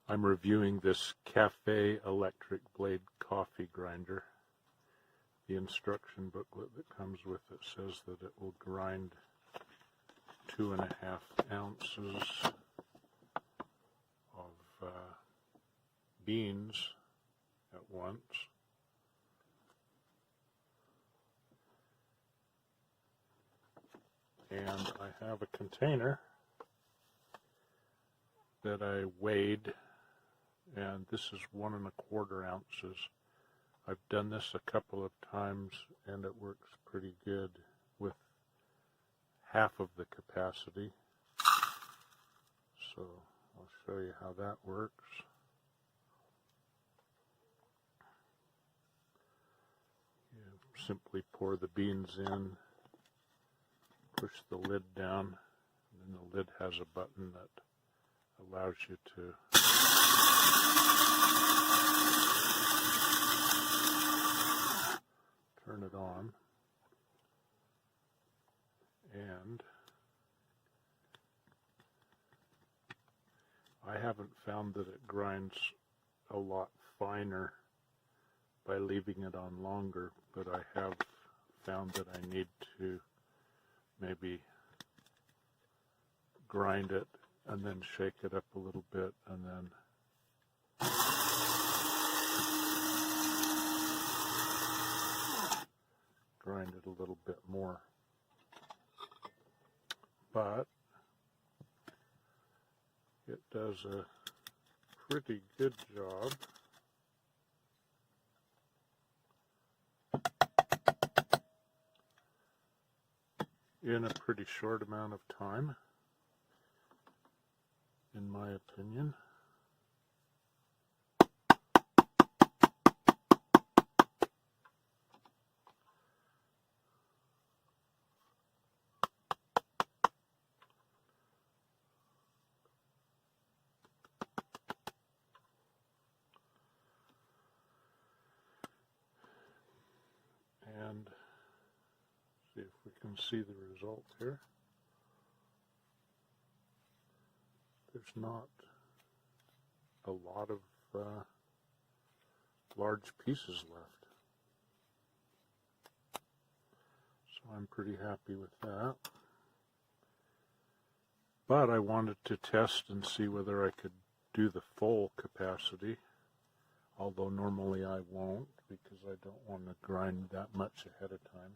I'm reviewing this Cafe Electric Blade coffee grinder. The instruction booklet that comes with it says that it will grind 2.5 ounces of beans at once. And I have a container that I weighed, and this is 1.25 ounces. I've done this a couple of times and it works pretty good with half of the capacity. So I'll show you how that works. You simply pour the beans in, push the lid down, and then the lid has a button that allows you to turn it on, and I haven't found that it grinds a lot finer by leaving it on longer, but I have found that I need to maybe grind it and then shake it up a little bit and then grind it a little bit more. But it does a pretty good job. In a pretty short amount of time, in my opinion. And see if we can see the result here. There's not a lot of large pieces left. So I'm pretty happy with that. But I wanted to test and see whether I could do the full capacity, although normally I won't because I don't want to grind that much ahead of time.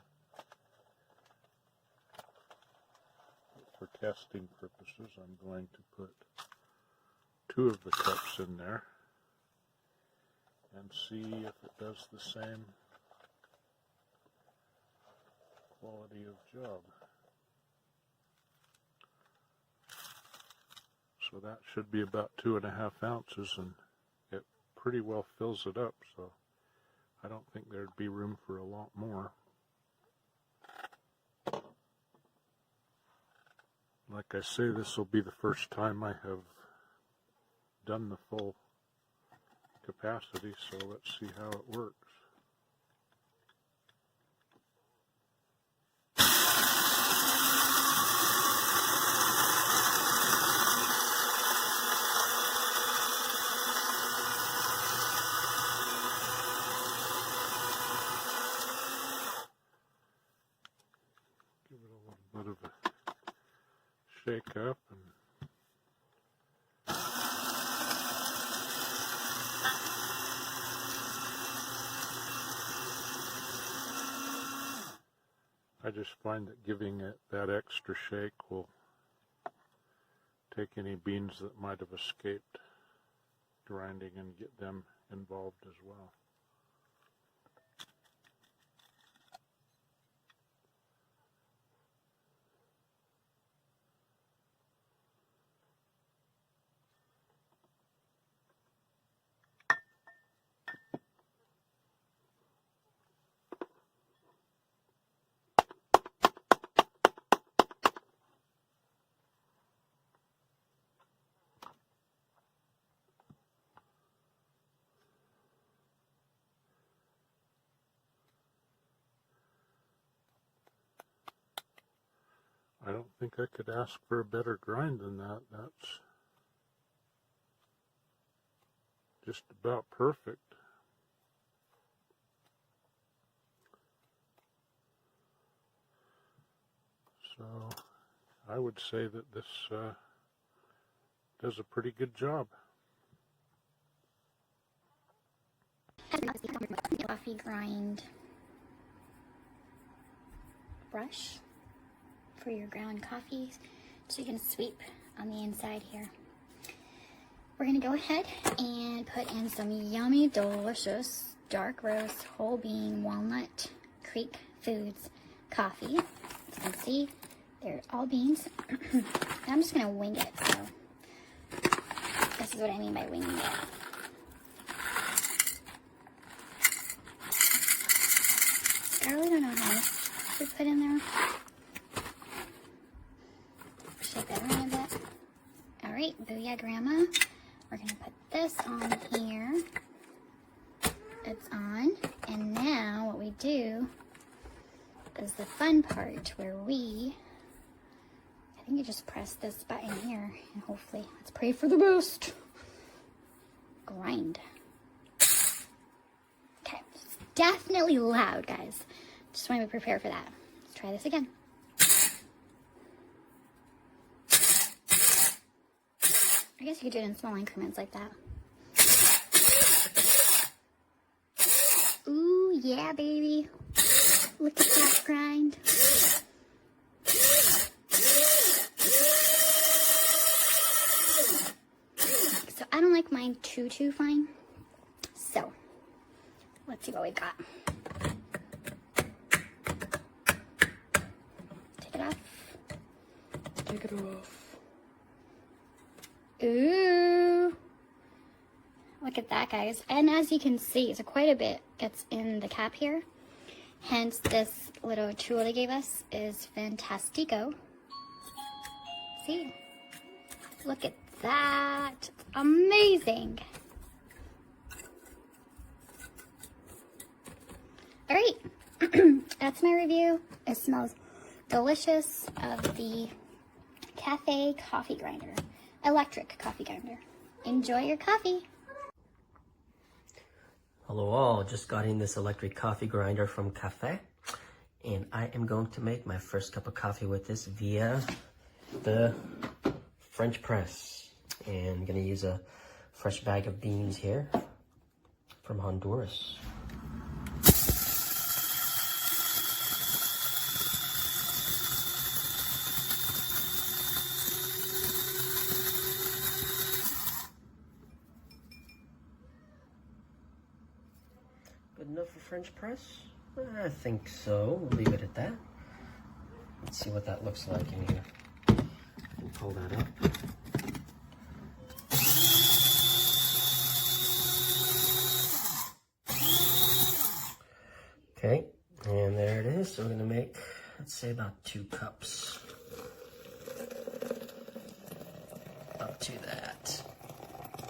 For testing purposes, I'm going to put 2 of the cups in there and see if it does the same quality of job. So that should be about 2.5 ounces, and it pretty well fills it up, so I don't think there'd be room for a lot more. Like I say, this will be the first time I have done the full capacity, so let's see how it works. Give it a little bit of a shake up, and I just find that giving it that extra shake will take any beans that might have escaped grinding and get them involved as well. I don't think I could ask for a better grind than that. just about perfect. So I would say that this does a pretty good job. Coffee grind brush for your ground coffee, so you can sweep on the inside here. We're gonna go ahead and put in some yummy, delicious dark roast whole bean walnut Creek Foods coffee. As you can see, they're all beans. And I'm just gonna wing it, so this is what I mean by winging it. I really don't know how much to put in there. Shake that around a bit. Alright, Booyah Grandma. We're going to put this on here. It's on. And now what we do is the fun part where I think you just press this button here and hopefully, let's pray for the best. Grind. Okay, it's definitely loud, guys. Just want to be prepared for that. Let's try this again. I guess you could do it in small increments like that. Ooh, yeah, baby. Look at that grind. So I don't like mine too fine. So let's see what we got. Take it off. Ooh. Look at that, guys. And as you can see, so quite a bit gets in the cap here. Hence, this little tool they gave us is Fantastico. See? Look at that. Amazing. All right. That's my review. It smells delicious of the Cafe coffee grinder, electric coffee grinder. Enjoy your coffee. Hello all, just got in this electric coffee grinder from Cafe, and I am going to make my first cup of coffee with this via the French press. And I'm gonna use a fresh bag of beans here from Honduras. Good enough for French press? I think so. We'll leave it at that. Let's see what that looks like in here. We'll pull that up. Okay, and there it is. So we're gonna make, let's say, about 2 cups. Up to that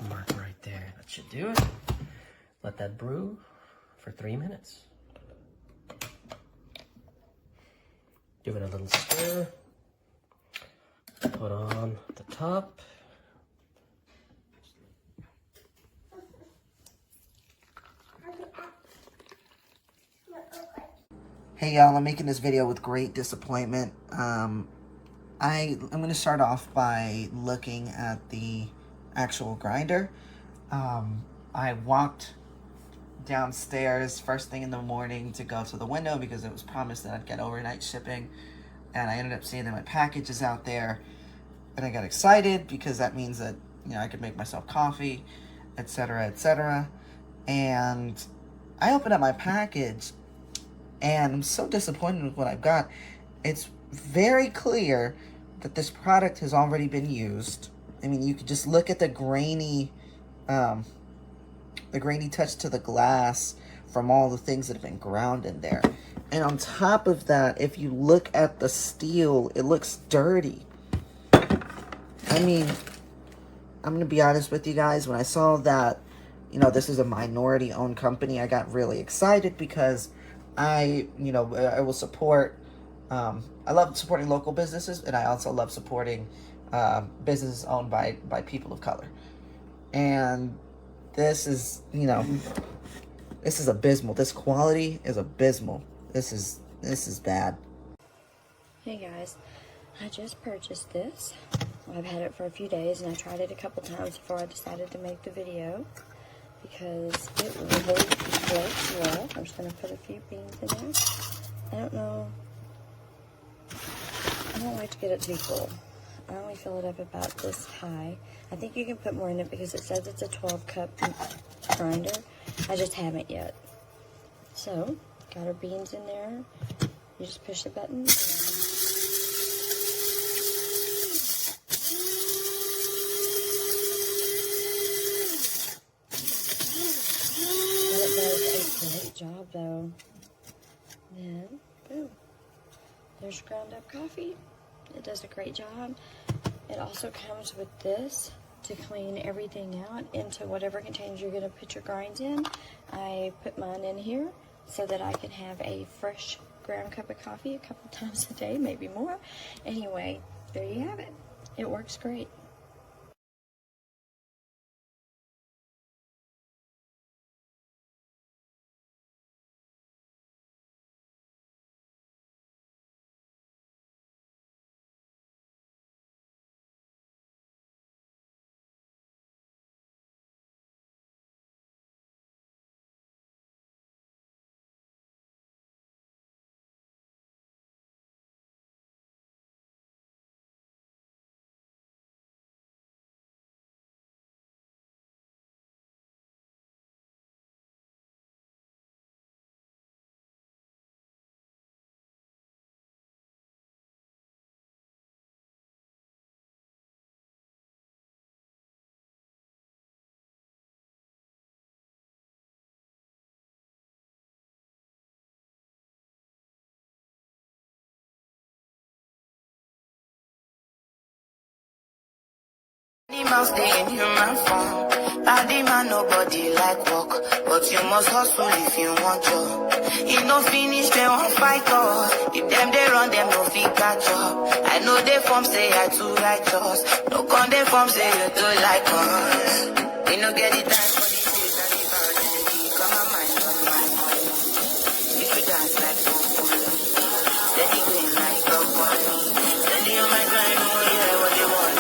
mark right there. That should do it. Let that brew for 3 minutes. Give it a little stir. Put on the top. Hey y'all, I'm making this video with great disappointment. I'm going to start off by looking at the actual grinder. I walked downstairs first thing in the morning to go to the window because it was promised that I'd get overnight shipping, and I ended up seeing that my package is out there, and I got excited because that means that, you know, I could make myself coffee, etc., etc. And I opened up my package and I'm so disappointed with what I've got. It's very clear that this product has already been used. I mean, you could just look at the grainy touch to the glass from all the things that have been ground in there. And on top of that, if you look at the steel, it looks dirty. I mean, I'm going to be honest with you guys. When I saw that, you know, this is a minority-owned company, I got really excited because I will support, I love supporting local businesses, and I also love supporting businesses owned by people of color. And This is, you know, this is abysmal. This quality is abysmal. This is bad. Hey guys, I just purchased this. I've had it for a few days and I tried it a couple times before I decided to make the video because it really works well. I'm just going to put a few beans in there. I don't know. I don't like to get it too full. I only fill it up about this high. I think you can put more in it because it says it's a 12-cup grinder. I just haven't yet. So, got our beans in there. You just push the button. It does a great job though. Then, boom. There's ground up coffee. It does a great job. It also comes with this to clean everything out into whatever containers you're going to put your grinds in. I put mine in here so that I can have a fresh ground cup of coffee a couple times a day, maybe more. Anyway, there you have it. It works great. Animals stay in human form. Body man, nobody like walk. But you must hustle if you want to. You no finish, they won't fight us. If them they run, them no fit catch up. I know they form say I too righteous. No con they form say you too like us. We no get the time for the shit and the violence. Come on, mind. You should dance like Popolo. Steady going like Popolo. Steady on my grind, oh yeah, what they want.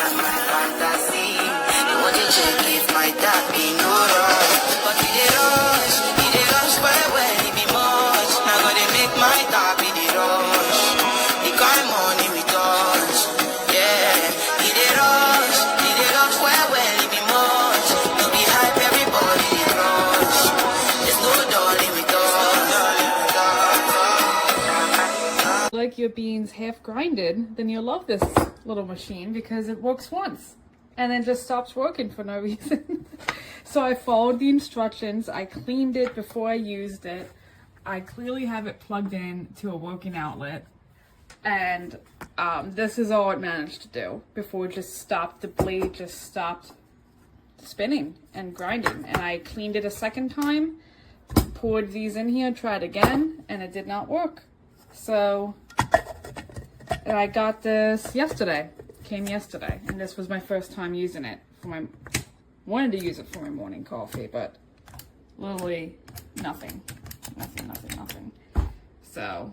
My fantasy, they want to check if my tap be no rush. But it they rush when it be much. Now gonna make my tap be the rush. The kind money we touch, yeah. It they rush when it be much. No be hype, everybody they rush. There's no darling with us. Like your beans half grinded, then you'll love this little machine because it works once and then just stops working for no reason. So I followed the instructions. I cleaned it before I used it. I clearly have it plugged in to a working outlet, and this is all it managed to do before it just stopped. The blade just stopped spinning and grinding, and I cleaned it a second time, poured these in here, tried again, and it did not work. So and I got this yesterday, came yesterday, and this was my first time using it for wanted to use it for my morning coffee, but literally nothing. So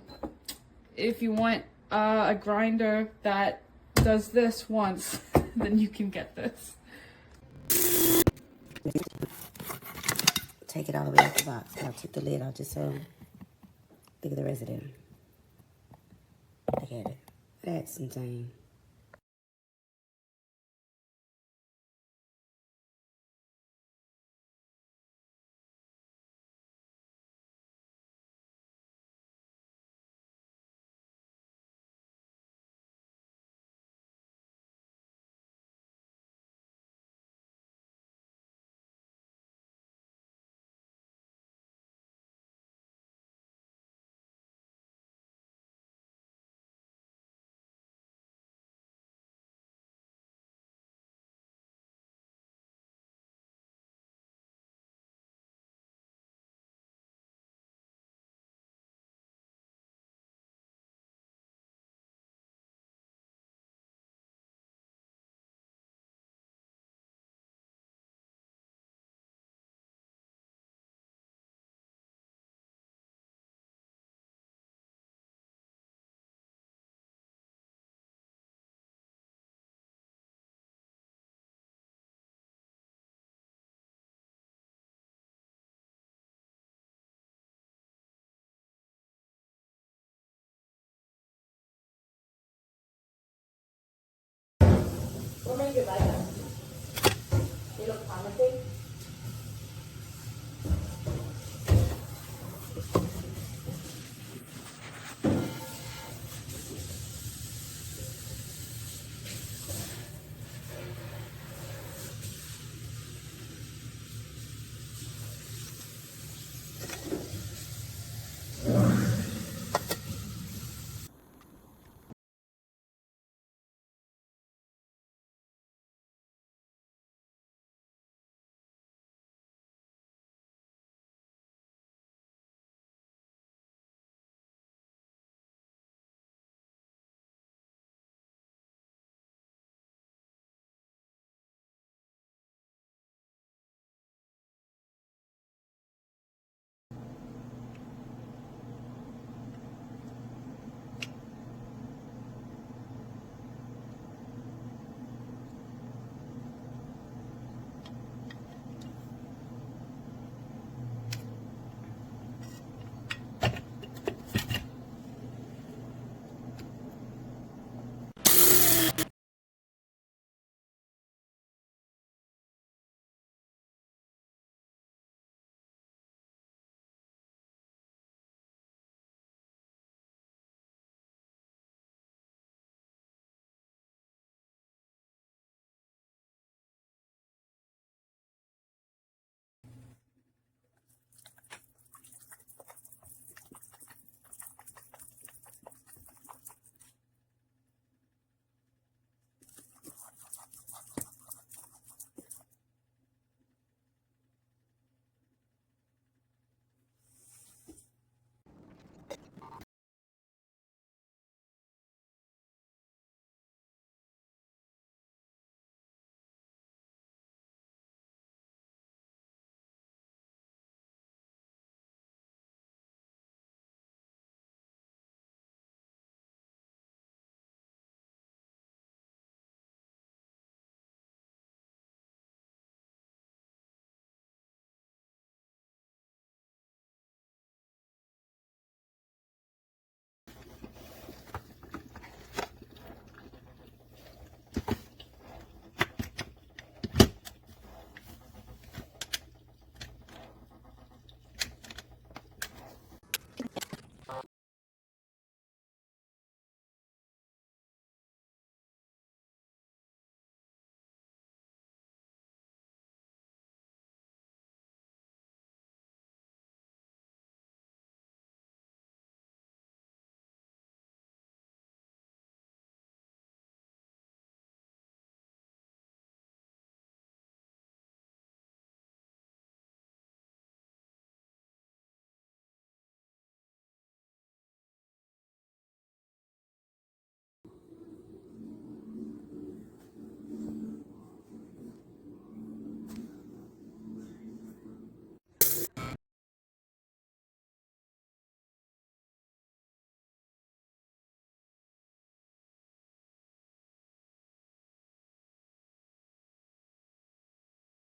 if you want a grinder that does this once, then you can get this. Take it all the way out the box. I took the lid out just so, look at the rest of them. Look at it. That's insane.